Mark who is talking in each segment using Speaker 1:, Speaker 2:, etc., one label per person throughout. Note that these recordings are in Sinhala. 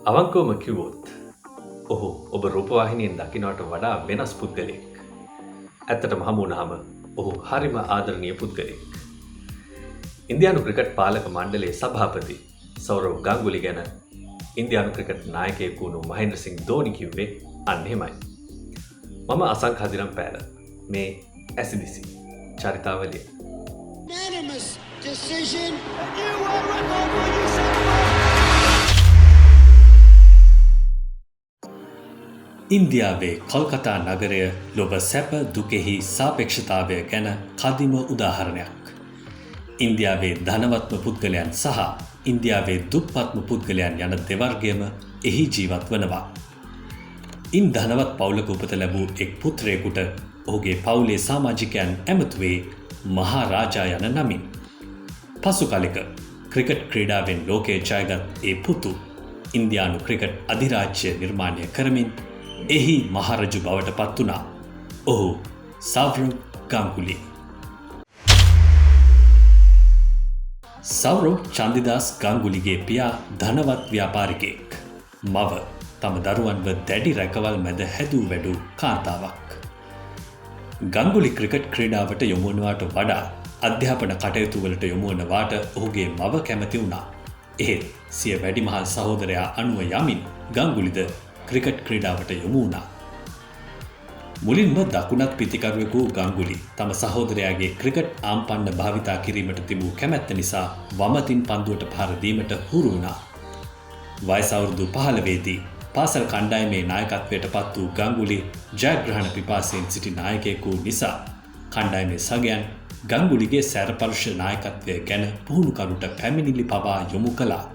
Speaker 1: අවංකවම කිව්වොත් ඔහු ඔබ රූපවාහිනියෙන් දකිනවට වඩා වෙනස් පුද්ගලයෙක්. ඇත්තටම හමුවුණාම ඔහු හරිම ආදරණීය පුද්ගලයෙක්. ඉන්දියානු ක්‍රිකට් පාලක මණ්ඩලයේ සභාපති සෞරව් ගංගුලි ගැන ඉන්දියානු ක්‍රිකට් නායකයෙකු වුණු මහේන්ද්‍ර සිං ධෝනි කිව්වේ අන්න එහෙමයි. මම අසංක හදිනම් පෑර මේ ඇසිදිසි චරිතාවලිය.
Speaker 2: Unanimous decision. A new world record for Usain
Speaker 3: ඉන්දියාවේ කොල්කතා නගරය ලොව සැප දුකෙහි සාපේක්ෂතාවය ගැන කදිම උදාහරණයක්. ඉන්දියාවේ ධනවත්ම පුද්ගලයන් සහ ඉන්දියාවේ දුප්පත්ම පුද්ගලයන් යන දෙවර්ගයම එහි ජීවත් වනවා. ඉන් ධනවත් පවුලක උපත ලැබූ එක් පුත්‍රයෙකුට ඔහුගේ පවුලේ සමාජිකයන් ඇමතුවේ මහාරාජා යන නමින්. පසු කලෙක ක්‍රිකට් ක්‍රීඩාවෙන් ලෝකයේ ජයගත් ඒ පුතු ඉන්දියානු ක්‍රිකට් අධිරාජ්‍ය නිර්මාණය කරමින් එහි මහරජු බවට පත් වුණා. ඔහු සෞරව් ගංගුලි. සෞරව් චන්දිදාස් ගංගුලිගේ පියා ධනවත් ව්‍යාපාරිකයෙක්. මව තම දරුවන්ව දැඩි රැකවල් මැද හැදූ වැඩූ කාන්තාවක්. ගංගුලි ක්‍රිකට් ක්‍රීඩාවට යොමුවනවාට වඩා අධ්‍යාපන කටයුතු වලට යොමුවනවාට ඔහුගේ මව කැමති වුණා. එහෙත් සිය වැඩිමහල් සහෝදරයා අනුව යමින් ගංගුලිද ක්‍රිකට් ක්‍රීඩාවට යොමු වුණා. මුලින්ම දකුණත් පිතිකරුවෙකු ගංගුලි තම සහෝදරයාගේ ක්‍රිකට් ආම්පන්න භාවිතා කිරීමට තිබූ කැමැත්ත නිසා වමතින් පන්දුවට පහර දීමට හුරු වුණා. වයස අවුරුදු 15 දී පාසල් කණ්ඩායමේ නායකත්වයට පත් වූ ගංගුලි ජයග්‍රහණ පිපාසයෙන් සිටි නායකයෙකු නිසා කණ්ඩායමේ සගයන් ගංගුලිගේ සැරපරුෂ නායකත්වය ගැන පුහුණුකරුට පැමිණිලි පවා යොමු කළා.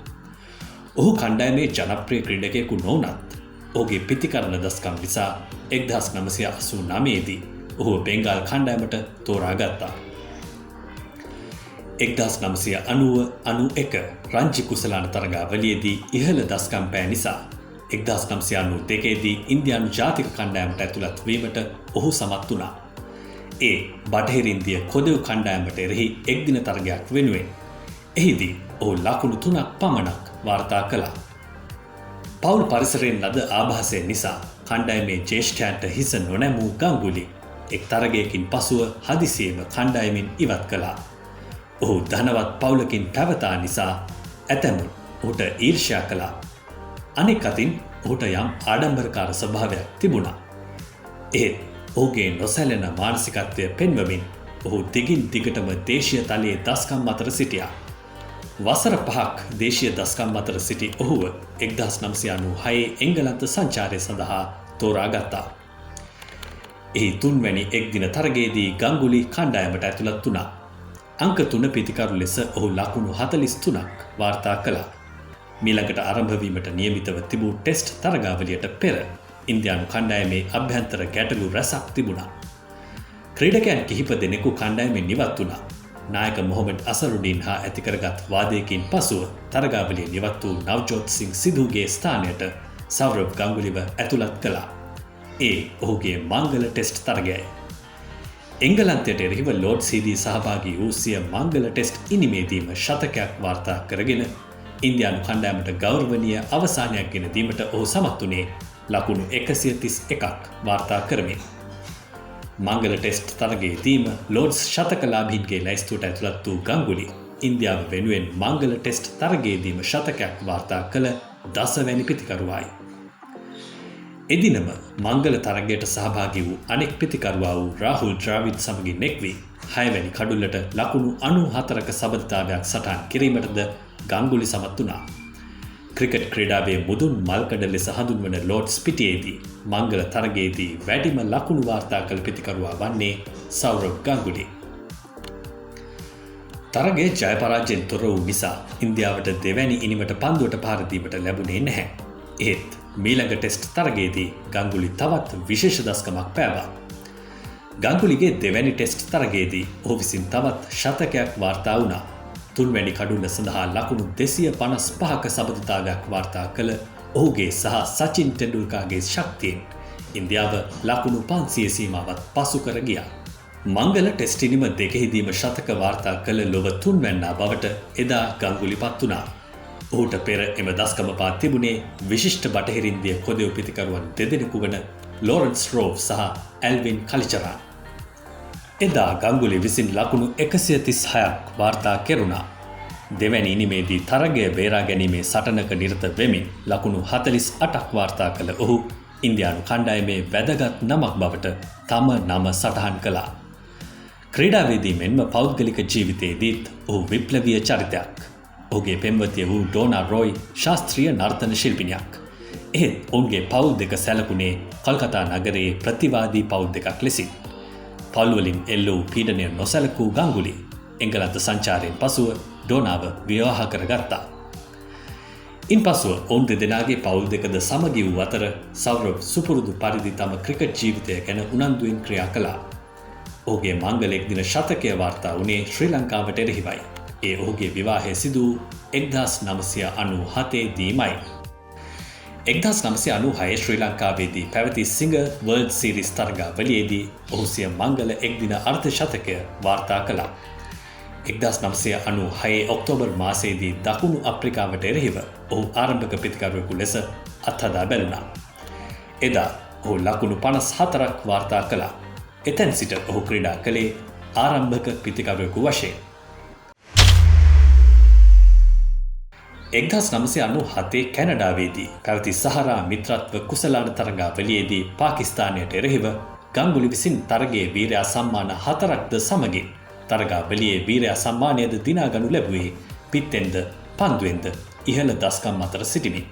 Speaker 3: ඔහු කණ්ඩායමේ ජනප්‍රිය ක්‍රීඩකයෙකු නොවුනත් ඔහුගේ පිතිකරණ දස්කම් නිසා 1989 දී ඔහු බෙන්ගාල් කණ්ඩායමට තෝරාගත්තා. 1990-91 රංජි කුසලාන තරගාවලියේදී ඉහළ දස්කම් පෑ නිසා 1992 දී ඉන්දියානු ජාතික කණ්ඩායමට ඇතුළත් වීමට ඔහු සමත් වුණා. ඒ බටහිර ඉන්දිය කොදෙව් කණ්ඩායමට එරෙහි එක්දින තරගයක් වෙනුවෙන්. එහිදී ඔහු ලකුණු 3ක් පමණක් වාර්තා කළා. පවුල් පරිසරයෙන් ලද ආභාසය නිසා කණ්ඩායමේ ජ්‍යෙෂ්ඨයන්ට හිස නොනැමූ ගංගුලි එක් තරගයකින් පසුව හදිසියේම කණ්ඩායමින් ඉවත් කළා. ඔහු ධනවත් පවුලකින් පැවතා නිසා ඇතැමුන් ඔහුට ඊර්ෂ්‍යා කළා. අනෙක් අතින් ඔහුට යම් ආඩම්බරකාර ස්වභාවයක් තිබුණා. එහෙත් ඔහුගේ නොසැලෙන මානසිකත්වය පෙන්වමින් ඔහු දිගින් දිගටම දේශීය තලයේ දස්කම් අතර සිටියා. වසර 5ක් දේශීය දස්කම් අතර සිටි ඔහුව 1996 එංගලන්ත සංචාරය සඳහා තෝරාගත්තා. එහි 3 වැනි එක්දින තරගයේදී ගංගුලි කණ්ඩායමට ඇතුළත් වුණා. අංක 3 පිතිකරු ලෙස ඔහු ලකුණු 43ක් වාර්තා කළා. මීළඟට ආරම්භ වීමට නියමිතව තිබූ ටෙස්ට් තරගාවලියට පෙර ඉන්දියානු කණ්ඩායමේ අභ්‍යන්තර ගැටලු රැසක් තිබුණා. ක්‍රීඩකයන් කිහිප දෙනෙකු කණ්ඩායමෙන් ඉවත් වුණා. නායක මොහොමඩ් අසරුඩීන් හා ඇතිකරගත් වාදයකින් පසුව තරගාවලිය නිවත් වූ නව්ජෝත් සිං සිධුගේ ස්ථානයට සෞරව් ගංගුලිව ඇතුළත් කළා. ඒ ඔහුගේ මංගල ටෙස්ට් තරගයයි. එංගලන්තයට එරෙහිව ලෝඩ්ස්හිදී සහභාගී වූ සිය මංගල ටෙස්ට් ඉනිමේදීම ශතකයක් වාර්තා කරගෙන ඉන්දියානු කණ්ඩායමට ගෞරවනීය අවසානයක් ගෙන දීමට ඔහු සමත් වුණේ ලකුණු 131ක් වාර්තා කරමින්. මංගල ටෙස්ට් තරගයේදීම ලෝඩ්ස් ශතකලාභීන්ගේ ලැයිස්තුවට ඇතුළත් වූ ගංගුලි ඉන්දියාව වෙනුවෙන් මංගල ටෙස්ට් තරගයේදීම ශතකයක් වාර්තා කළ 10 වැනි පිතිකරුවායි. එදිනම මංගල තරගයට සහභාගී වූ අනෙක් පිතිකරුවා වූ රාහුල් ද්‍රාවිඩ් සමගින් එක්වී 6 වැනි කඩුල්ලට ලකුණු 94ක සබඳතාවයක් සටහන් කිරීමටද ගංගුලි සමත් වුණා. ක්‍රිකට් ක්‍රීඩාවේ මුදුන් මල්කඩ ලෙස හඳුන්වන ලෝඩ්ස් පිටියේදී මංගල තරගයේදී වැඩිම ලකුණු වාර්තා කළ පිතිකරුවා වන්නේ සෞරව් ගංගුලි. තරගයේ ජය පරාජයෙන් තොර වූ නිසා ඉන්දියාවට දෙවැනි ඉනිමට පන්දුවට පහර දීමට ලැබුණේ නැහැ. ඒත් මීළඟ ටෙස්ට් තරගයේදී ගංගුලි තවත් විශේෂ දස්කමක් පෑවා. ගංගුලිගේ දෙවැනි ටෙස්ට් තරගයේදී ඔහු විසින් තවත් ශතකයක් වාර්තා වුණා. 3 වැනි කඩුල්ල සඳහා ලකුණු 255ක සබඳතාවයක් වාර්තා කළ ඔහුගේ සහ සචින් ටෙන්ඩුල්කර්ගේ ශක්තියෙන් ඉන්දියාව ලකුණු 500 සීමාවත් පසු කර ගියා. මංගල ටෙස්ට් ඉනිම දෙකෙහිදීම ශතක වාර්තා කළ ලොව 3 වැන්නා බවට එදා ගංගුලි පත් වුණා. ඔහුට පෙර එම දස්කම පා තිබුණේ විශිෂ්ට බටහිර ඉන්දිය කොදෙව් පිතිකරුවන් දෙදෙනෙකු වන ලෝරන්ස් රෝව් සහ ඇල්වින් කලිචරාන්. එදා ගංගුලි විසින් ලකුණු 136ක් වාර්තා කෙරුණා. දෙවැනි ඉනිමේදී තරගය බේරා ගැනීමේ සටනක නිරත වෙමින් ලකුණු 48ක් වාර්තා කළ ඔහු ඉන්දියානු කණ්ඩායමේ වැදගත් නමක් බවට තම නම සටහන් කළා. ක්‍රීඩාවේදී මෙන්ම පෞද්ගලික ජීවිතයේදීත් ඔහු විප්ලවීය චරිතයක්. ඔහුගේ පෙම්වතිය වූ ඩෝනා රොයි ශාස්ත්‍රීය නර්තන ශිල්පිනියක්. එහෙත් ඔවුන්ගේ පවුල් දෙක සැලකුණේ කල්කතා නගරයේ ප්‍රතිවාදී පවුල් දෙකක් ලෙසින්. පවුල්වලින් එල්ල වූ පීඩනය නොසැලකූ ගංගුලි එංගලන්ත සංචාරයෙන් පසුව ඩෝනාව විවාහ කරගත්තා. ඉන් පසුව ඔවුන් දෙදෙනාගේ පවුල් දෙකද සමගි වූ අතර සෞරව් සුපුරුදු පරිදි තම ක්‍රිකට් ජීවිතය ගැන උනන්දුවෙන් ක්‍රියා කළා. ඔහුගේ මංගල එක්දින ශතකය වාර්තා වුණේ ශ්‍රී ලංකාවට එරෙහිවයි. ඒ ඔහුගේ විවාහය සිදු 1997 දීමයි. 1996 ශ්‍රී ලංකාවේදී පැවති සිංගර් වර්ල්ඩ් සීරීස් තරගාවලියේදී ඔහු සිය මංගල එක්දින අර්ධ ශතකය වාර්තා කළා. 1996 ඔක්තෝබර් මාසයේදී දකුණු අප්‍රිකාවට එරෙහිව ඔහු ආරම්භක පිතිකරුවෙකු ලෙස අත්හදා බැලුණා. එදා ඔහු ලකුණු 54ක් වාර්තා කළා. එතැන් සිට ඔහු ක්‍රීඩා කළේ ආරම්භක පිතිකරුවෙකු වශයෙන්. 1997 කැනඩාවේදී පැවති සහරා මිත්‍රත්ව කුසලාන තරගාවලියේදී පාකිස්තානයට එරෙහිව ගංගුලි විසින් තරගයේ වීරයා සම්මාන 4ක්ද සමගින් තරගාවලියේ වීරයා සම්මානයද දිනාගනු ලැබුවේ පිත්තෙන්ද පන්දුවෙන්ද ඉහළ දස්කම් අතර සිටිමින්.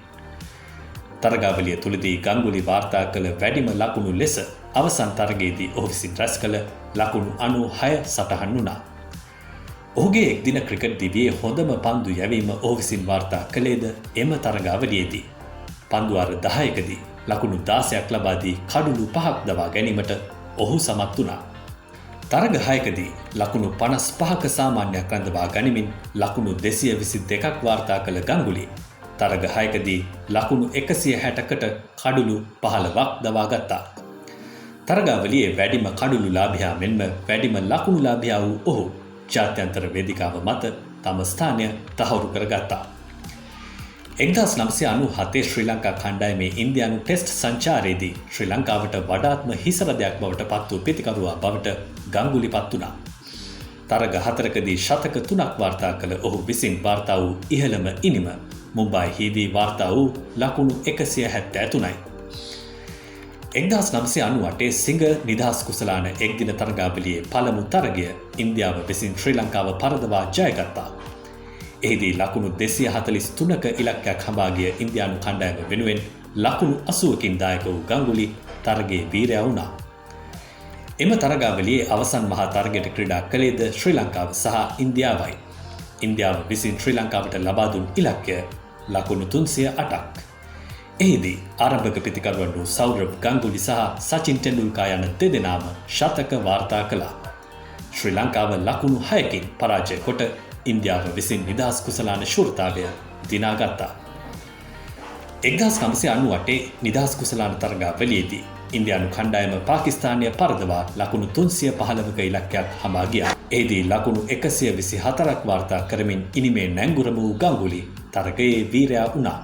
Speaker 3: තරගාවලිය තුලදී ගංගුලි වාර්තා කළ වැඩිම ලකුණු ලෙස අවසන් තරගයේදී ඔහු විසින් රැස් කළ ලකුණු 96 සටහන් වුණා. ඔහුගේ එක්දින ක්‍රිකට් දිවියේ හොඳම පන්දු යැවීම ඔහු විසින් වාර්තා කළේද එම තරගාවලියේදී. පන්දු අර 10කදී ලකුණු 16ක් ලබා දී කඩුළු 5ක් දවා ගැනීමට ඔහු සමත් වුණා. තරග 6කදී ලකුණු 55ක සාමාන්‍යයක් රඳවා ගනිමින් ලකුණු 222ක් වාර්තා කළ ගංගුලි තරග 6කදී ලකුණු 160කට කඩුළු 15ක් දවා ගත්තා. තරගාවලියේ වැඩිම කඩුළු ලාභියා මෙන්ම වැඩිම ලකුණු ලාභියා වූ ඔහු ජාත්‍යන්තර වේදිකාව මත තම ස්ථානය තහවුරු කරගත්තා. 1997 ශ්‍රී ලංකා කණ්ඩායමේ ඉන්දියානු ටෙස්ට් සංචාරයේදී ශ්‍රී ලංකාවට වඩාත්ම හිසරදයක් බවට පත් වූ පිතිකරුවා බවට ගංගුලි පත් වුණා. තරග 4කදී ශතක 3ක් වාර්තා කළ ඔහු විසින් වාර්තා වූ ඉහළම ඉනිම මුම්බායිහිදී වාර්තා වූ ලකුණු 173යි. 1998 සිංගර් නිදහස් කුසලාන එක්දින තරගාවලියේ පළමු තරගය ඉන්දියාව විසින් ශ්‍රී ලංකාව පරදවා ජයගත්තා. එහිදී ලකුණු 243ක ඉලක්කයක් හඹා ගිය ඉන්දියානු කණ්ඩායම වෙනුවෙන් ලකුණු 80කින් දායක වූ ගංගුලි තරගයේ වීරයා වුණා. එම තරගාවලියේ අවසන් මහා තරගයට ක්‍රීඩා කළේද ශ්‍රී ලංකාව සහ ඉන්දියාවයි. ඉන්දියාව විසින් ශ්‍රී ලංකාවට ලබා දුන් ඉලක්කය ලකුණු 308ක්. එහිදී ආරම්භක පිතිකරුවන් වූ සෞරව් ගංගුලි සහ සචින් ටෙන්ඩුල්කර් යන දෙදෙනාම ශතක වාර්තා කළා. ශ්‍රී ලංකාව ලකුණු 6කින් පරාජය කොට ඉන්දියාව විසින් නිදහස් කුසලාන ශූරතාවය දිනාගත්තා. 1998 නිදහස් කුසලාන තරගාවලියේදී ඉන්දියානු කණ්ඩායම පාකිස්තානය පරදවා ලකුණු 315ක ඉලක්කයක් හඹා ගියා. එහිදී ලකුණු 124ක් වාර්තා කරමින් ඉනිමේ නැංගුරම වූ ගංගුලි තරගයේ වීරයා වුණා.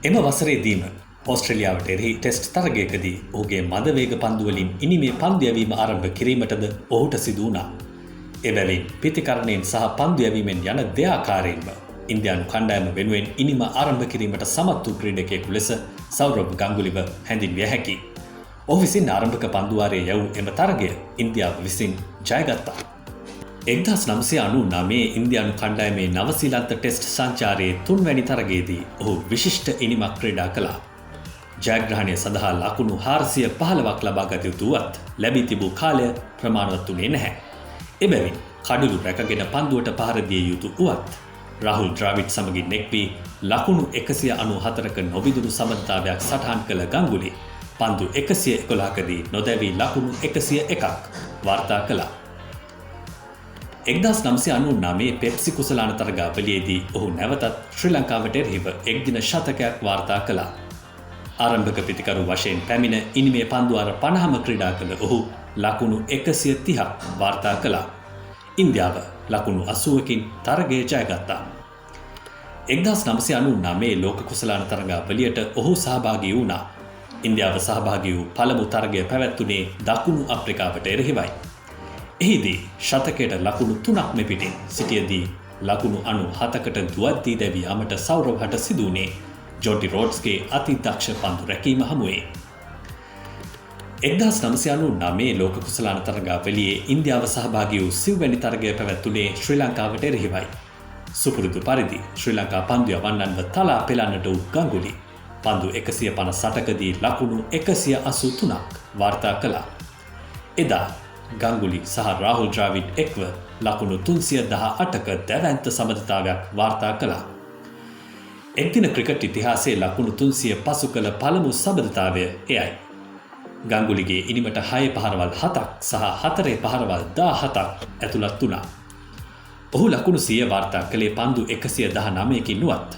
Speaker 3: එම වසරේදීම ඕස්ට්‍රේලියාවට එරෙහි ටෙස්ට් තරගයකදී ඔහුගේ මද වේග පන්දු වලින් ඉනිමේ පන්දු යැවීම ආරම්භ කිරීමටද ඔහුට සිදු වුණා. එබැවින් පිතිකරණයෙන් සහ පන්දු යැවීමෙන් යන දෙආකාරයෙන්ම ඉන්දියානු කණ්ඩායම වෙනුවෙන් ඉනිම ආරම්භ කිරීමට සමත් වූ ක්‍රීඩකයෙකු ලෙස සෞරව් ගංගුලිව හැඳින්විය හැකියි. ඔහු විසින් ආරම්භක පන්දුවාරයේ යවූ එම තරගය ඉන්දියාව විසින් ජයගත්තා. 1999 ඉන්දියානු කණ්ඩායමේ නවසීලන්ත ටෙස්ට් සංචාරයේ 3 වැනි තරගයේදී ඔහු විශිෂ්ට ඉනිමක් ක්‍රීඩා කළා. ජයග්‍රහණය සඳහා ලකුණු 415ක් ලබාගත යුතුවත් ලැබී තිබූ කාලය ප්‍රමාණවත් වුණේ නැහැ. එබැවින් කඩුළු රැකගෙන පන්දුවට පහර දිය යුතු වුවත් රාහුල් ද්‍රාවිඩ් සමගින් එක් වී ලකුණු 194ක නොවිදුණු සබඳතාවයක් සටහන් කළ ගංගුලි පන්දු 111කදී නොදැවී ලකුණු 101ක් වාර්තා කළා. 1999 පෙප්සි කුසලාන තරගාවලියේදී ඔහු නැවතත් ශ්‍රී ලංකාවට එරෙහිව එක්දින ශතකයක් වාර්තා කළා. ආරම්භක පිතිකරු වශයෙන් පැමිණ ඉනිමේ පන්දුවාර 50ම ක්‍රීඩා කළ ඔහු ලකුණු 130ක් වාර්තා කළා. ඉන්දියාව ලකුණු 80කින් තරගය ජයගත්තා. 1999 ලෝක කුසලාන තරගාවලියට ඔහු සහභාගී වුණා. ඉන්දියාව සහභාගී වූ පළමු තරගය පැවැත්වුණේ දකුණු අප්‍රිකාවට එරෙහිවයි. එහිදී ශතකයට ලකුණු 3ක් මෙපිටින් සිටියදී ලකුණු 97කට දුවද්දී දැවී යාමට සෞරව්හට සිදු වුණේ ජොන්ටි රෝඩ්ස්ගේ අතිදක්ෂ පන්දු රැකීම හමුවේ. 1999 ලෝක කුසලාන තරගාවලියේ ඉන්දියාව සහභාගී වූ සිව්වැනි තරගය පැවැත්වුණේ ශ්‍රී ලංකාවට එරෙහිවයි. සුපුරුදු පරිදි ශ්‍රී ලංකා පන්දු යවන්නන්ව තලා පෙළන්නට වූ ගංගුලි පන්දු 158කදී ලකුණු 183ක් වාර්තා කළා. එදා ගංගුලි සහ රාහුල් ද්‍රාවිඩ් එක්ව ලකුණු 318ක දැවැන්ත සබඳතාවයක් වාර්තා කළා. එක්දින ක්‍රිකට් ඉතිහාසයේ ලකුණු 300 පසු කළ පළමු සබඳතාවය එයයි. ගංගුලිගේ ඉනිමට 6 පහරවල් 7ක් සහ 4 පහරවල් 17ක් ඇතුළත් වුණා. ඔහු ලකුණු 100 වාර්තා කළේ පන්දු 119කින් නුවත්.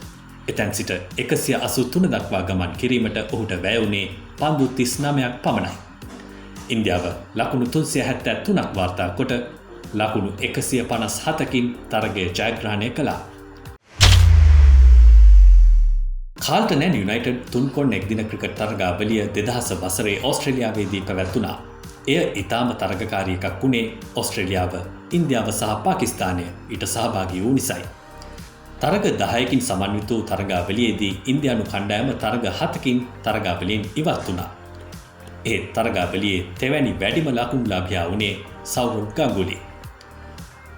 Speaker 3: එතැන් සිට 183 දක්වා ගමන් කිරීමට ඔහුට වැය වුණේ පන්දු 39ක් පමණයි. ඉන්දියාව ලකුණු 373ක් වාර්තා කොට ලකුණු 157කින් තරගය ජයග්‍රහණය කළා. කාල්ටන් ඇන් යුනයිටඩ් තුන්කොන් එක්දින ක්‍රිකට් තරගාවලිය 2000 වසරේ ඕස්ට්‍රේලියාවේදී පැවැත්වුණා. එය ඉතාම තරගකාරී එකක් වුණේ ඕස්ට්‍රේලියාව, ඉන්දියාව සහ පාකිස්තානය ඊට සහභාගී වූ නිසයි. තරග 10කින් සමන්විත වූ තරගාවලියේදී ඉන්දියානු කණ්ඩායම තරග 7කින් තරගාවලියෙන් ඉවත් වුණා. ඒ තරගාවලියේ තෙවැනි වැඩිම ලකුණුලාභියා වුණේ සෞරව් ගංගුලි.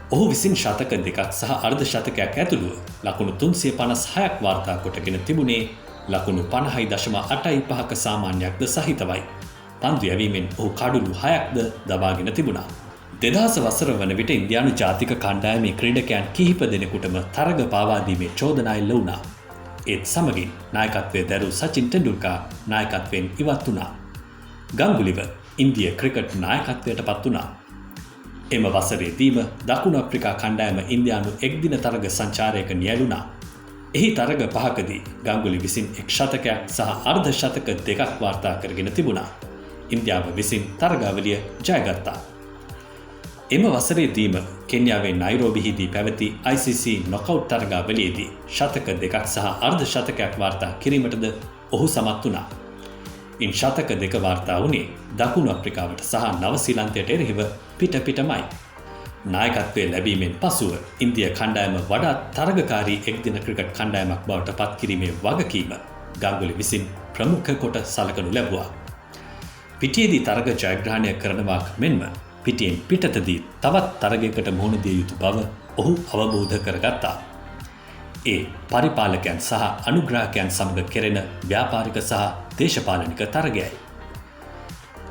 Speaker 3: ඔහු විසින් ශතක දෙකක් සහ අර්ධ ශතකයක් ඇතුළුව ලකුණු 356ක් වාර්තා කොටගෙන තිබුණේ ලකුණු 50.85ක සාමාන්‍යයක්ද සහිතවයි. පන්දු යැවීමෙන් ඔහු කඩුළු 6ක්ද දබාගෙන තිබුණා. 2000 වසර වන විට ඉන්දියානු ජාතික කණ්ඩායමේ ක්‍රීඩකයන් කිහිප දෙනෙකුටම තරග පාවාදීමේ චෝදනා එල්ල වුණා. ඒත් සමගින් නායකත්වයේ දැරූ සචින් තෙන්ඩුල්කර් නායකත්වයෙන් ඉවත් වුණා. ගංගුලිව ඉන්දිය ක්‍රිකට් නායකත්වයට පත් වුණා. එම වසරේදීම දකුණු අප්‍රිකා කණ්ඩායම ඉන්දියානු එක්දින තරග සංචාරයක නියැලුණා. එහි තරග 5කදී ගංගුලි විසින් එක් ශතකයක් සහ අර්ධ ශතක දෙකක් වාර්තා කරගෙන තිබුණා. ඉන්දියාව විසින් තරගාවලිය ජයගත්තා. එම වසරේදීම කෙන්යාවේ නයිරෝබිහිදී පැවති ICC නොකවුට් තරගාවලියේදී ශතක දෙකක් සහ අර්ධ ශතකයක් වාර්තා කිරීමටද ඔහු සමත් වුණා. ඉන් ශතක දෙක වාර්තා වුණේ දකුණු අප්‍රිකාවට සහ නවසීලන්තයට එරෙහිව පිටමයි. නායකත්වයේ ලැබීමෙන් පසුව ඉන්දිය කණ්ඩායම වඩාත් තරගකාරී එක්දින ක්‍රිකට් කණ්ඩායමක් බවට පත් කිරීමේ වගකීම ගංගුලි විසින් ප්‍රමුඛ කොට සලකනු ලැබුවා. පිටියේදී තරග ජයග්‍රහණය කරනවාක් මෙන්ම පිටියෙන් පිටතදී තවත් තරගයකට මුහුණ දිය යුතු බව ඔහු අවබෝධ කරගත්තා. ඒ පරිපාලකයන් සහ අනුග්‍රාහකයන් සමග කෙරෙන ව්‍යාපාරික සහ දේශපාලනික තරගයයි.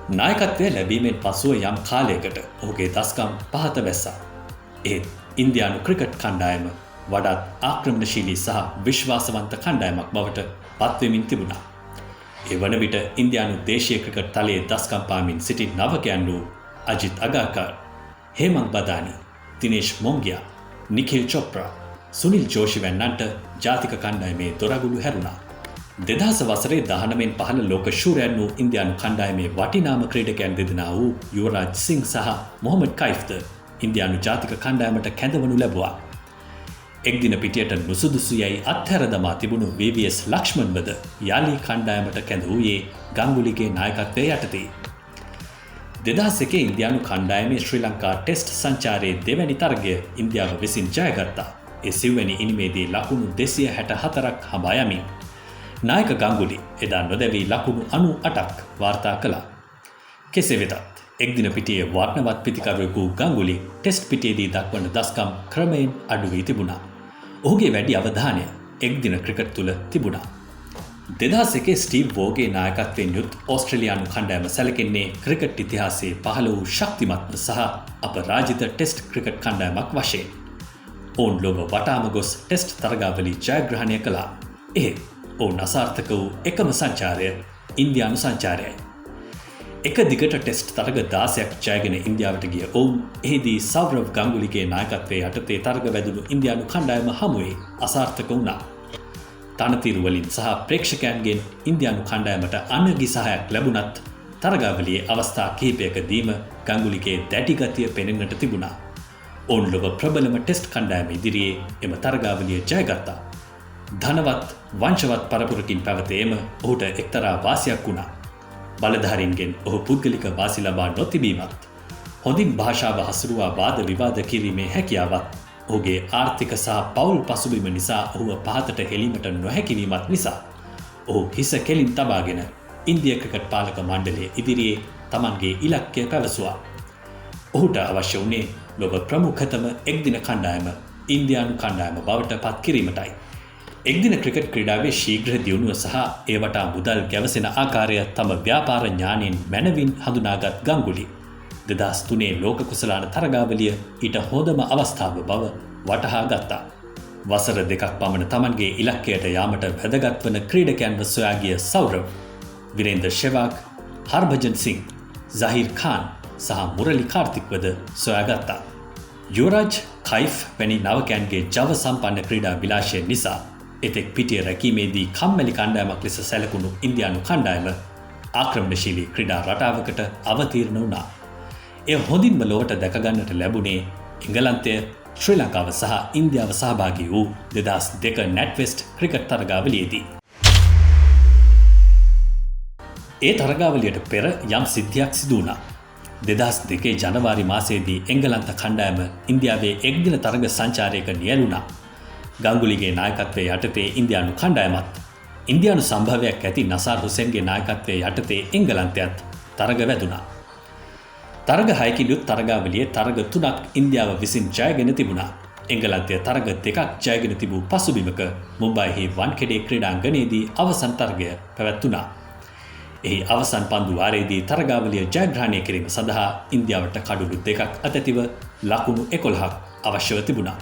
Speaker 3: නායකත්වය ලැබීමෙන් පසුව යම් කාලයකට ඔහුගේ දස්කම් පහත වැස්සා. ඒත් ඉන්දියානු ක්‍රිකට් කණ්ඩායම වඩාත් ආක්‍රමණශීලී සහ විශ්වාසවන්ත කණ්ඩායමක් බවට පත්වෙමින් තිබුණා. ඒ වන විට ඉන්දියානු දේශීය ක්‍රිකට් තලයේ දස්කම් පාමින් සිටි නවකයන් වූ අජිත් අගාකර්, හේමන්ත් බදානි, දිනේෂ් මොංගියා, නිඛිල් චොප්රා, සුනිල් ජෝෂි වැන්නන්ට ජාතික කණ්ඩායමේ දොරගුළු හැරුණා. 2000 වසරේ 19 පහළ ලෝක ශූරයන් වූ ඉන්දියානු කණ්ඩායමේ වටිනාම ක්‍රීඩකයන් දෙදෙනා වූ යුවරාජ් සිං සහ මොහමඩ් කයිෆ්ද ඉන්දියානු ජාතික කණ්ඩායමට කැඳවනු ලැබුවා. එක්දින පිටියට නුසුදුසු යයි අත්හැර දමා තිබුණු VVS ලක්ෂ්මන්වද යාලි කණ්ඩායමට කැඳ වූයේ ගංගුලිගේ නායකත්වය යටතේ. 2001 ඉන්දියානු කණ්ඩායමේ ශ්‍රී ලංකා ටෙස්ට් සංචාරයේ දෙවැනි තරගය ඉන්දියාව විසින් ජයගත්තා. ඒ සිව්වැනි ඉනිමේදී ලකුණු 264ක් හඹා යමින් නායක ගංගුලි එදා නොදැවී ලකුණු 98ක් වාර්තා කළා. කෙසේ වෙතත් එක්දින පිටියේ වර්ණවත් පිතිකරුවෙකු ගංගුලි ටෙස්ට් පිටියේදී දක්වන දස්කම් ක්‍රමයෙන් අඩු වී තිබුණා. ඔහුගේ වැඩි අවධානය එක්දින ක්‍රිකට් තුල තිබුණා. 2001 ස්ටීව් වෝගේ නායකත්වයෙන් යුත් ඕස්ට්‍රේලියානු කණ්ඩායම සැලකෙන්නේ ක්‍රිකට් ඉතිහාසයේ පහළ වූ ශක්තිමත්ම සහ අපරාජිත ටෙස්ට් ක්‍රිකට් කණ්ඩායමක් වශයෙන්. ඔවුන් ලොව වටාම ගොස් ටෙස්ට් තරගාවලි ජයග්‍රහණය කළා. එහෙත් ඔවුන් අසාර්ථක වූ එකම සංචාරය ඉන්දියානු සංචාරයයි. එක දිගට ටෙස්ට් තරග 16ක් ජයගෙන ඉන්දියාවට ගිය ඔවුන් එහිදී සෞරව් ගංගුලිගේ නායකත්වයේ යටතේ තරග වැදුණු ඉන්දියානු කණ්ඩායම හමුවේ අසාර්ථක වුණා. තනතිරු වලින් සහ ප්‍රේක්ෂකයන්ගෙන් ඉන්දියානු කණ්ඩායමට අනගි සහයක් ලැබුණත් තරගාවලියේ අවස්ථා කිහිපයකදීම ගංගුලිගේ දැඩි ගතිය පෙනෙන්නට තිබුණා. ඔවුන් ලොව ප්‍රබලම ටෙස්ට් කණ්ඩායම ඉදිරියේ එම තරගාවලිය ජයගත්තා. ධනවත් වංශවත් පරපුරකින් පැවතීම ඔහුට එක්තරා වාසියක් වුණා. බලධාරීන්ගෙන් ඔහු පුද්ගලික වාසි ලබා නොතිබීමත්, හොඳින් භාෂාව හසුරුවා වාද විවාද කිරීමේ හැකියාවත්, ඔහුගේ ආර්ථික සහ පවුල් පසුබිම නිසා ඔහුව පහතට හෙළීමට නොහැකිවීමත් නිසා ඔහු හිස කෙලින් තබාගෙන ඉන්දිය ක්‍රිකට් පාලක මණ්ඩලය ඉදිරියේ තමන්ගේ ඉලක්කය පැවසුවා. ඔහුට අවශ්‍ය වුණේ ලොව ප්‍රමුඛතම එක්දින කණ්ඩායම ඉන්දියානු කණ්ඩායම බවට පත් කිරීමටයි. එක්දින ක්‍රිකට් ක්‍රීඩාවේ ශීඝ්‍ර දියුණුව සහ ඒ වටා මුදල් ගැවසෙන ආකාරය තම ව්‍යාපාර ඥානයෙන් මැනවින් හඳුනාගත් ගංගුලි 2003 ලෝක කුසලාන තරගාවලිය ඊට හොඳම අවස්ථාව බව වටහා ගත්තා. වසර 2ක් පමණ තමන්ගේ ඉලක්කයට යාමට වැදගත් වන ක්‍රීඩකයන්ව සොයා ගිය සෞරව්, විරේන්ද්‍ර සෙවාග්, හර්භජන් සිං, ઝහීර් ખાન සහ මුරලි කාර්තික්වද සොයාගත්තා. යුවරාජ් කයිෆ් වැනි නවකයන්ගේ ජව සම්පන්න ක්‍රීඩා විලාශය නිසා එතෙක් පිටිය රැකීමේදී කම්මැලි කණ්ඩායමක් ලෙස සැලකුණු ඉන්දියානු කණ්ඩායම ආක්‍රමණශීලී ක්‍රීඩා රටාවකට අවතීර්ණ වුණා. එය හොඳින්ම ලොවට දැකගන්නට ලැබුණේ එංගලන්තය, ශ්‍රී ලංකාව සහ ඉන්දියාව සහභාගී වූ 2002 නැට්වෙස්ට් ක්‍රිකට් තරගාවලියේදී. ඒ තරගාවලියට පෙර යම් සිද්ධියක් සිදු වුණා. 2002 ජනවාරි මාසයේදී එංගලන්ත කණ්ඩායම ඉන්දියාවේ එක්දින තරග සංචාරයක නියැලුණා. ගංගුලිගේ නායකත්වයේ යටතේ ඉන්දියානු කණ්ඩායමත්, ඉන්දියානු සම්භවයක් ඇති නසාර් හුසේන්ගේ නායකත්වයේ යටතේ එංගලන්තයත් තරග වැදුණා. තරග 6කින් යුත් තරගාවලියේ තරග 3ක් ඉන්දියාව විසින් ජයගෙන තිබුණා. එංගලන්තය තරග 2ක් ජයගෙන තිබූ පසුබිමක මුම්බයිහි වන්කෙඩේ ක්‍රීඩාංගණයේදී අවසන් තරගය පැවැත්වුණා. එහි අවසන් පන්දු වාරයේදී තරගාවලිය ජයග්‍රහණය කිරීම සඳහා ඉන්දියාවට කඩුළු 2ක් අතැතිව ලකුණු 11ක් අවශ්‍යව තිබුණා.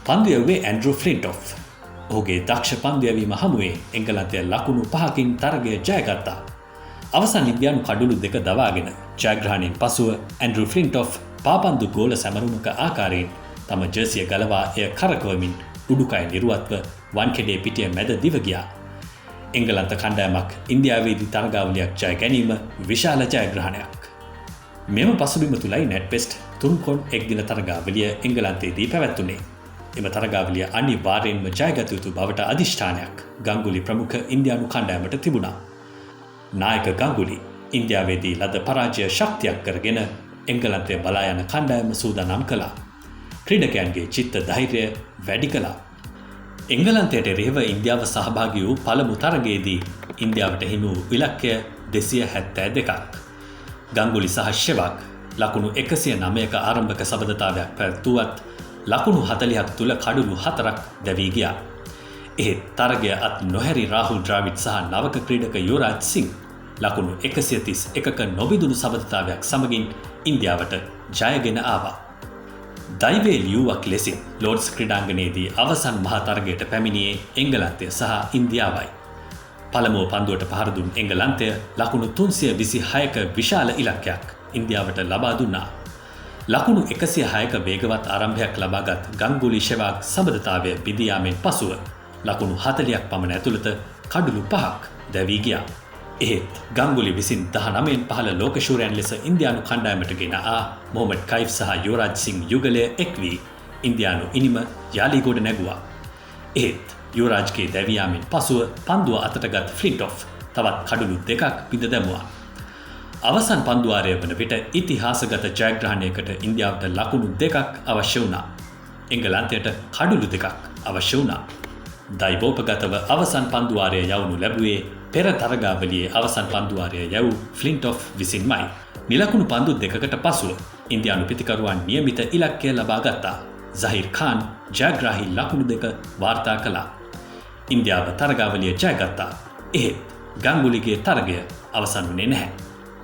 Speaker 3: පන්දු යැව්වේ ඇන්ඩ්‍රූ ෆ්ලින්ටොෆ්. ඔහුගේ දක්ෂ පන්දු යැවීම හමුවේ එංගලන්තය ලකුණු 5කින් තරගය ජයගත්තා. අවසන් ඉන්දියානු කඩුළු 2 දවාගෙන ජයග්‍රහණයෙන් පසුව ඇන්ඩ්‍රූ ෆ්ලින්ටොෆ් පාපන්දු ගෝල සැමරුමක ආකාරයෙන් තම ජර්සිය ගලවා එය කරකවමින් උඩුකය නිරුවත්ව වන්කෙඩේ පිටිය මැද දිව ගියා. එංගලන්ත කණ්ඩායමක් ඉන්දියාවේදී තරගාවලියක් ජය ගැනීම විශාල ජයග්‍රහණයක්. මෙම පසුබිම තුලයි නැට්වෙස්ට් තුන්කොන් එක්දින තරගාවලිය එංගලන්තයේදී පැවැත්වුණේ. එම තරගාවලිය අනිවාර්යෙන්ම ජයගත යුතු බවට අධිෂ්ඨානයක් ගංගුලි ප්‍රමුඛ ඉන්දියානු කණ්ඩායමට තිබුණා. නායක ගංගුලි ඉන්දියාවේදී ලද පරාජය ශක්තියක් කරගෙන එංගලන්තය බලා යන කණ්ඩායම සූදානම් කළා. ක්‍රීඩකයන්ගේ චිත්ත ධෛර්යය වැඩි කළා. එංගලන්තයට එරෙහිව ඉන්දියාව සහභාගී වූ පළමු තරගයේදී ඉන්දියාවට හිමි වූ ඉලක්කය 272ක්. ගංගුලි සහ ෂෙවාග් ලකුණු 109ක ආරම්භක සබඳතාවයක් පැවැත්වුවත් ලකුණු 40ක් තුල කඩුළු 4ක් දැවී ගියා. එහෙත් තරගය අත් නොහැරි රාහුල් ද්‍රාවිඩ් සහ නවක ක්‍රීඩක යුවරාජ් සිං ලකුණු 131ක නොබිදුණු සබඳතාවයක් සමගින් ඉන්දියාවට ජයගෙන ආවා. දෛවයේ ලියුවක් ලෙසින් ලෝඩ්ස් ක්‍රීඩාංගණයේදී අවසන් මහා තරගයට පැමිණියේ එංගලන්තය සහ ඉන්දියාවයි. පළමුව පන්දුවට පහර දුන් එංගලන්තය ලකුණු 326ක විශාල ඉලක්කයක් ඉන්දියාවට ලබා දුන්නා. ලකුණු 106ක වේගවත් ආරම්භයක් ලබාගත් ගංගුලි ෂෙවාග් සබඳතාවය බිඳී යාමෙන් පසුව ලකුණු 40ක් පමණ ඇතුළත කඩුළු 5ක් දැවී ගියා. එහෙත් ගංගුලි විසින් 19න් පහළ ලෝක ශූරයන් ලෙස ඉන්දියානු කණ්ඩායමට ගෙන ආ මොහමඩ් කයිෆ් සහ යුවරාජ් සිං යුගලය එක් වී ඉන්දියානු ඉනිම යාලි ගොඩ නැගුවා. එහෙත් යුවරාජ්ගේ දැවී යාමෙන් පසුව පන්දුව අතටගත් ෆ්ලින්ටොෆ් තවත් කඩුළු 2ක් බිඳ දැමුවා. අවසන් පන්දුවාරය වන විට ඉතිහාසගත ජයග්‍රහණයකට ඉන්දියාවට ලකුණු 2ක් අවශ්‍ය වුණා. එංගලන්තයට කඩුළු 2ක් අවශ්‍ය වුණා. දෛවෝපගතව අවසන් පන්දුවාරය යවනු ලැබුවේ පෙර තරගාවලියේ අවසන් පන්දුවාරය යවූ ෆ්ලින්ටොෆ් විසින්මයි. නිලකුණු පන්දු 2කට පසුව ඉන්දියානු පිතිකරුවන් නියමිත ඉලක්කය ලබා ගත්තා. ઝහීර් ખાન ජයග්‍රාහී ලකුණු 2 වාර්තා කළා. ඉන්දියාව තරගාවලිය ජයගත්තා. එහෙත් ගංගුලිගේ තරගය අවසන් වුණේ නැහැ.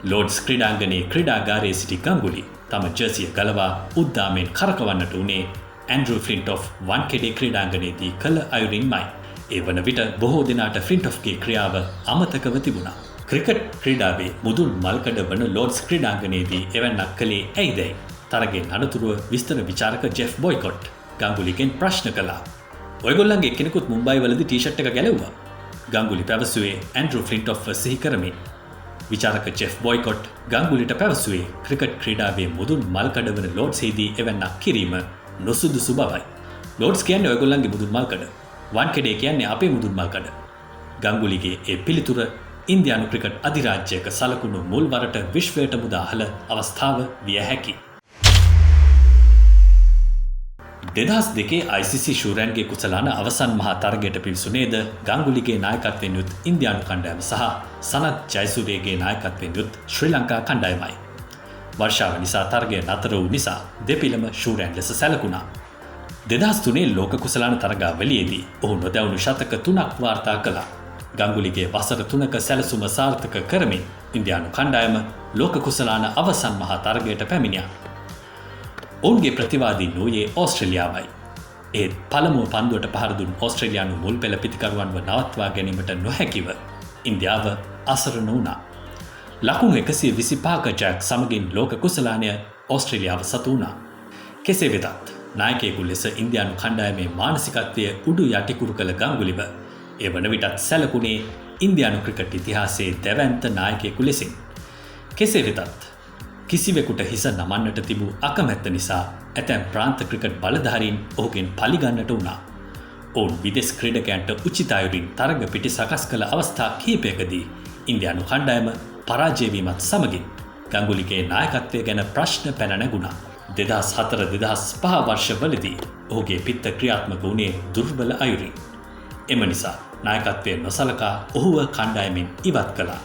Speaker 3: ලෝඩ්ස් ක්‍රීඩාංගණයේ ක්‍රීඩාගාරයේ සිටි ගංගුලි තම ජර්සිය ගලවා උද්දාමෙන් කරකවන්නට උනේ ඇන්ඩ්‍රූ ෆ්ලින්ටොෆ් වන්කෙඩේ ක්‍රීඩාංගණයේදී කළ අයුරින්මයි. ඒ වන විට බොහෝ දෙනාට ෆ්ලින්ටොෆ්ගේ ක්‍රියාව අමතකව තිබුණා. ක්‍රිකට් ක්‍රීඩාවේ මුදුන් මල්කඩ වන ලෝඩ්ස් ක්‍රීඩාංගණයේදී එවැන්නක් කළේ ඇයිදැයි තරගෙන් අනතුරුව විස්තර විචාරක ජෙෆ් බොයිකොට් ගංගුලිගෙන් ප්‍රශ්න කළා. ඔයගොල්ලන්ගේ එක්කෙනෙකුත් මුම්බයි වලදී ටී-ෂර්ට් එක ගැලෙව්වා. ගංගුලි පැවසුවේ ඇන්ඩ්‍රූ ෆ්ලින්ටොෆ්ව සිහි කරමින්. විචාරක ජෙෆ් බොයිකොට් ගංගුලිට පැවසුවේ ක්‍රිකට් ක්‍රීඩාවේ මුදුන් මල්කඩ වන ලෝඩ්ස්ෙහිදී එවැන්නක් කිරීම නොසුදුසු බවයි. ලෝඩ්ස් කියන්නේ ඔයගොල්ලන්ගේ මුදුන් මල්කඩ. වන්කඩේ කියන්නේ අපේ මුදුන්මල්කඩ. ගංගුලිගේ ඒ පිළිතුර ඉන්දියානු ක්‍රිකට් අධිරාජ්‍යයක සලකුණු මුල්වරට විශ්වයට මුදාහල අවස්ථාව විය හැකි. 2002 ICC ශූරයන්ගේ කුසලාන අවසන් මහා තරගයට පිවිසුනේද ගංගුලිගේ නායකත්වයෙන් යුත් ඉන්දියානු කණ්ඩායම සහ සනත් ජයසූරියගේ නායකත්වයෙන් යුත් ශ්‍රී ලංකා කණ්ඩායමයි. වර්ෂාව නිසා තරගය නතර වූ නිසා දෙපිළම ශූරයන් ලෙස සැලකුණා. 2003 ලෝක කුසලාන තරගාවලියේදී ඔහු නොදැවුණු ශතක 3ක් වාර්තා කළා. ගංගුලිගේ වසර 3ක සැලසුම සාර්ථක කරමින් ඉන්දියානු කණ්ඩායම ලෝක කුසලාන අවසන් මහා තරගයට පැමිණියා. ඔවුන්ගේ ප්‍රතිවාදී නොයේ ඕස්ට්‍රේලියාවයි. ඒත් පළමුව පන්දුවට පහර දුන් ඕස්ට්‍රේලියානු මුල් පෙළ පිතිකරුවන්ව නවත්වා ගැනීමට නොහැකිව ඉන්දියාව අසරණ වුණා. ලකුණු 125ක ජයක් සමගින් ලෝක කුසලානය ඕස්ට්‍රේලියාව සතු වුණා. කෙසේ වෙතත් නායකයෙකු ලෙස ඉන්දියානු කණ්ඩායමේ මානසිකත්වය උඩු යටිකුරු කළ ගංගුලිව ඒ වන විටත් සැලකුණේ ඉන්දියානු ක්‍රිකට් ඉතිහාසයේ දැවැන්ත නායකයෙකු ලෙසින්. කෙසේ වෙතත් කිසිවෙකුට හිස නමන්නට තිබූ අකමැත්ත නිසා ඇතැම් ප්‍රාන්ත ක්‍රිකට් බලධාරීන් ඔහුගෙන් පලිගන්නට වුණා. ඔවුන් විදෙස් ක්‍රීඩකයන්ට උචිත අයුරින් තරග පිටි සකස් කළ අවස්ථා කිහිපයකදී ඉන්දියානු කණ්ඩායම පරාජය වීමත් සමගින් ගංගුලිගේ නායකත්වය ගැන ප්‍රශ්න පැන නැගුණා. 2004-2005 වර්ෂවලදී ඔහුගේ පිත්ත ක්‍රියාත්මක වුණේ දුර්බල අයුරින්. එම නිසා නායකත්වය නොසලකා ඔහුව කණ්ඩායමෙන් ඉවත් කළා.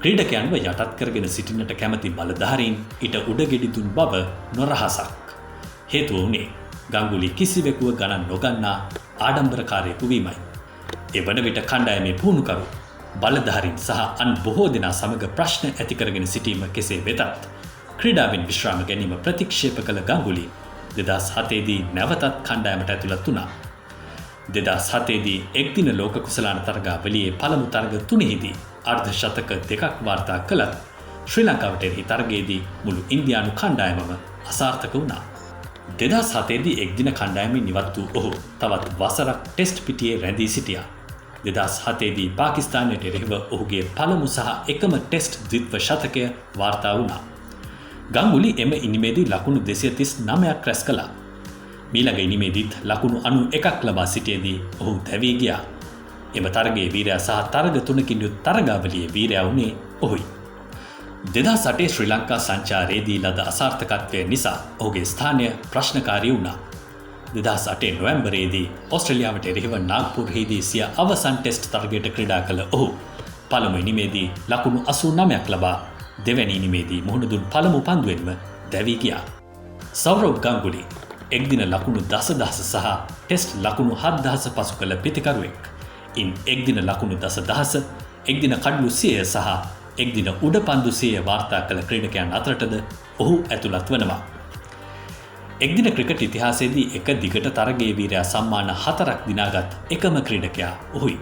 Speaker 3: ක්‍රීඩකයන්ව යටත් කරගෙන සිටින්නට කැමති බලධාරීන් ඊට උඩගෙඩි දුන් බව නොරහසක්. හේතුව වුණේ ගංගුලි කිසිවෙකුව ගණන් නොගන්නා ආඩම්බරකාරයෙකු වීමයි. ඒ වන විට කණ්ඩායමේ පුහුණුකරු බලධාරීන් සහ අන් බොහෝ දෙනා සමග ප්‍රශ්න ඇති කරගෙන සිටීම කෙසේ වෙතත් ක්‍රීඩාවෙන් විශ්‍රාම ගැනීම ප්‍රතික්ෂේප කළ ගංගුලි 2007දී නැවතත් කණ්ඩායමට ඇතුළත් වුණා. 2007දී එක්දින ලෝක කුසලාන තරගාවලියේ පළමු තරග 3හිදී අර්ධ ශතක 2ක් වාර්තා කළත් ශ්‍රී ලංකාවට එරෙහි තරගයේදී මුළු ඉන්දියානු කණ්ඩායමම අසාර්ථක වුණා. 2007දී එක්දින කණ්ඩායමෙන් ඉවත් වූ ඔහු තවත් වසරක් ටෙස්ට් පිටියේ රැඳී සිටියා. 2007දී පාකිස්තානයට එරෙහිව ඔහුගේ පළමු සහ එකම ටෙස්ට් ද්විත්ව ශතකය වාර්තා වුණා. ගංගුලි එම ඉනිමේදී ලකුණු 239ක් රැස් කළා. මීළඟ ඉනිමේදීත් ලකුණු 91ක් ලබා සිටියේදී ඔහු දැවී ගියා. එම තරගයේ වීරයා සහ තරග 3කින් යුත් තරගාවලියේ වීරයා වුණේ ඔහුයි. 2008 ශ්‍රී ලංකා සංචාරයේදී ලද අසාර්ථකත්වය නිසා ඔහුගේ ස්ථානය ප්‍රශ්නකාරී වුණා. 2008 නොවැම්බරයේදී ඕස්ට්‍රේලියාවට එරෙහිව නාග්පුරෙහිදී සිය අවසන් ටෙස්ට් තරගයට ක්‍රීඩා කළ ඔහු පළමු ඉනිමේදී ලකුණු 89ක් ලබා දෙවැනි ඉනිමේදී මුහුණ දුන් පළමු පන්දුවෙන්ම දැවී ගියා. සෞරව් ගංගුලි එක්දින ලකුණු 10000 සහ ටෙස්ට් ලකුණු 7000 පසු කළ පිතිකරුවෙක්. ඉන් එක්දින ලකුණු 10000, එක්දින කඩලු 100 සහ එක්දින උඩ පන්දු 100 වාර්තා කළ ක්‍රීඩකයන් අතරටද ඔහු ඇතුළත් වනවා. එක්දින ක්‍රිකට් ඉතිහාසයේදී එක දිගට තරගයේ වීරයා සම්මාන 4ක් දිනාගත් එකම ක්‍රීඩකයා ඔහුයි.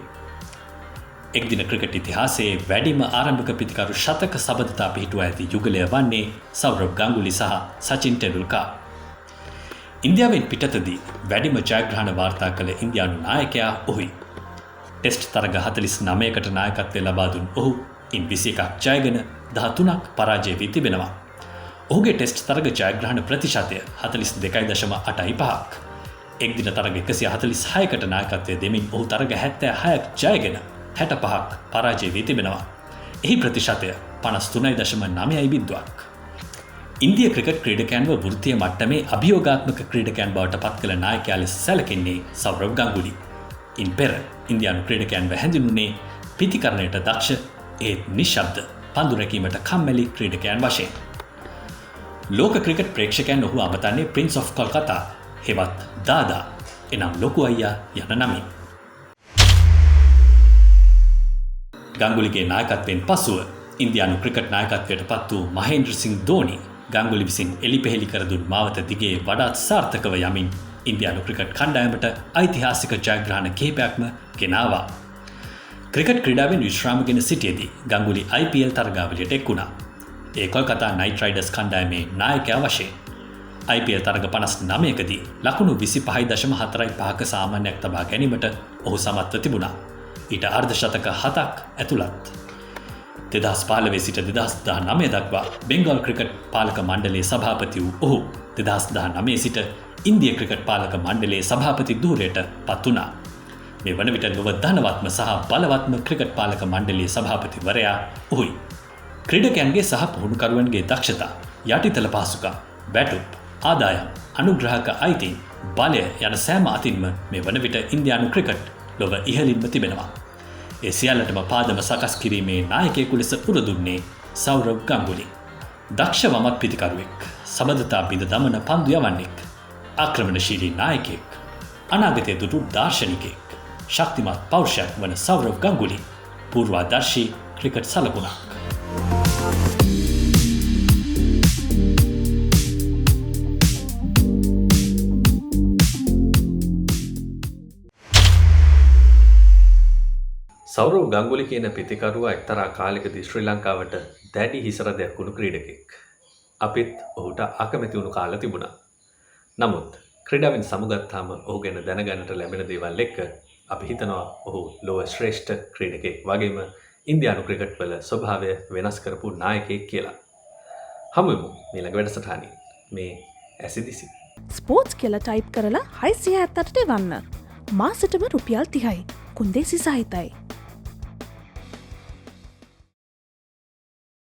Speaker 3: එක්දින ක්‍රිකට් ඉතිහාසයේ වැඩිම ආරම්භක පිතිකරු ශතක සබඳතා පිහිටුවා ඇති යුගලය වන්නේ සෞරව් ගංගුලි සහ සචින් ටෙන්ඩුල්කර්. ඉන්දියාවෙන් පිටතදී වැඩිම ජයග්‍රහණ වාර්තා කළ ඉන්දියානු නායකයා ඔහුයි. ටෙස්ට් තරග 49කට නායකත්වය ලබා දුන් ඔහු ඉන් 21ක් ජයගෙන 13ක් පරාජය වී තිබෙනවා. ඔහුගේ ටෙස්ට් තරග ජයග්‍රහණ ප්‍රතිශතය 42.85ක්. එක්දින තරග 146කට නායකත්වය දෙමින් ඔහු තරග 76ක් ජයගෙන 65ක් පරාජය වී තිබෙනවා. එහි ප්‍රතිශතය 53.9ක්. ඉන්දිය ක්‍රිකට් ක්‍රීඩකයන්ව වෘත්තීය මට්ටමේ අභියෝගාත්මක ක්‍රීඩකයන් බවට පත් කළ නායකයා ලෙස සැලකෙන්නේ සෞරව් ගංගුලි. ඉන් පෙර ඉන්දියානු ක්‍රීඩකයන්ව හැඳින්වුනේ පිතිකරණයට දක්ෂ ඒත් නිශ්ශබ්ද පන්දු රැකීමට කම්මැලි ක්‍රීඩකයන් වශයෙන්. ලෝක ක්‍රිකට් ප්‍රේක්ෂකයන් ඔහු අමතන්නේ ප්‍රින්ස් ඔෆ් කොල්කතා හෙවත් දාදා එනම් ලොකු අයියා යන නමින්. ගංගුලිගේ නායකත්වයෙන් පසුව ඉන්දියානු ක්‍රිකට් නායකත්වයට පත් වූ මහේන්ද්‍ර සිං ධෝනි ගංගුලි විසින් එලිපෙහෙලි කර දුන් මාවත දිගේ වඩාත් සාර්ථකව යමින් ඉන්දියානු ක්‍රිකට් කණ්ඩායමට ඓතිහාසික ජයග්‍රහණ කිහිපයක්ම ගෙනාවා. ක්‍රිකට් ක්‍රීඩාවෙන් විශ්‍රාමගෙන සිටියේදී ගංගුලි IPL තරගාවලියට එක් වුණා. ඒ කොල්කතා නයිට් රයිඩර්ස් කණ්ඩායමේ නායකයා වශයෙන් IPL තරග 59කදී ලකුණු 25.45ක සාමාන්‍යයක් තබා ගැනීමට ඔහු සමත්ව තිබුණා. ඊට අර්ධ ශතක 7ක් ඇතුළත්. 2015 සිට 2019 දක්වා බෙන්ගල් ක්‍රිකට් පාලක මණ්ඩලයේ සභාපති වූ ඔහු 2019 සිට ඉන්දිය ක්‍රිකට් පාලක මණ්ඩලයේ සභාපති ධූරයට පත් වුණා. මේ වන විට නොව ධනවත්ම සහ බලවත්ම ක්‍රිකට් පාලක මණ්ඩලයේ සභාපතිවරයා ඔහුයි. ක්‍රීඩකයන්ගේ සහ පුහුණුකරුවන්ගේ දක්ෂතා, යටිතල පහසුකම්, බැටුප්, ආදායම්, අනුග්‍රහක අයිතීන්, බලය යන සෑම අතින්ම මේ වන විට ඉන්දියානු ක්‍රිකට් ලොව ඉහළින්ම තිබෙනවා. ඒ සියල්ලටම පාදම සකස් කිරීමේ නායකයෙකු ලෙස පුරදුන්නේ සෞරව් ගංගුලි. දක්ෂ වමත් පිතිකරුවෙක්, සබඳතා බිඳ දමන පන්දු යවන්නෙක්, ආක්‍රමණශීලී නායකයෙක්, අනාගතය දුටු දාර්ශනිකයෙක්, ශක්තිමත් පෞරුෂයක් වන සෞරව් ගංගුලි පූර්වාදර්ශී ක්‍රිකට් සලකුණක්.
Speaker 1: සෞරව් ගංගුලි කියන පිතිකරුවා එක්තරා කාලෙකදී ශ්‍රී ලංකාවට දැඩි හිසරදයක් වුණු ක්‍රීඩකෙක්. අපිත් ඔහුට අකමැති වුණු කාල තිබුණා. නමුත් ක්‍රීඩාවෙන් සමුගත්තාම ඔහු ගැන දැනගන්නට ලැබෙන දේවල් එක්ක අපි හිතනවා ඔහු ලොව ශ්‍රේෂ්ඨ ක්‍රීඩකෙක් වගේම ඉන්දියානු ක්‍රිකට් වල ස්වභාවය වෙනස් කරපු නායකයෙක් කියලා. හමුවෙමු ඊළඟ වැඩසටහනින්. මේ ඇසිදිසි.
Speaker 4: ස්පෝර්ට්ස් කියලා ටයිප් කරලා 670ට එවන්න. මාසෙටම රුපියල් 30යි. කුන්දේසි සහිතයි.